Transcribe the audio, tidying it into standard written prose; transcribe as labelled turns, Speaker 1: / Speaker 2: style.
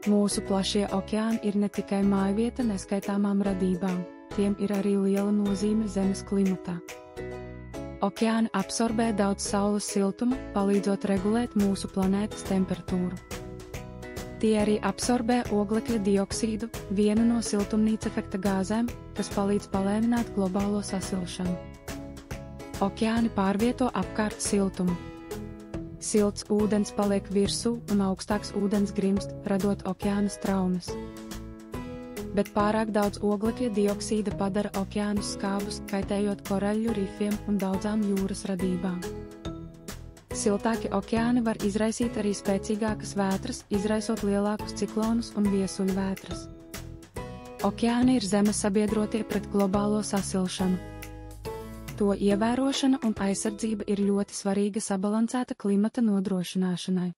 Speaker 1: Mūsu plašie okeāni ir ne tikai mājvieta neskaitāmām radībām, tiem ir arī liela nozīme Zemes klimatā. Okeāni absorbē daudz saules siltuma, palīdzot regulēt mūsu planētas temperatūru. Tie arī absorbē oglekļa dioksīdu, vienu no siltumnīca efekta gāzēm, kas palīdz palēnināt globālo sasilšanu. Okeāni pārvieto apkārt siltumu. Silts ūdens paliek virsū un augstāks ūdens grimst, radot okeāna straumes. Bet pārāk daudz oglekļa dioksīda padara okeānus skābus, kaitējot koraļu rifiem un daudzām jūras radībām. Siltāki okeāni var izraisīt arī spēcīgākas vētras, izraisot lielākus ciklonus un viesuļvētras. Okeāni ir Zemes sabiedrotie pret globālo sasilšanu. To ievērošana un aizsardzība ir ļoti svarīga sabalansēta klimata nodrošināšanai.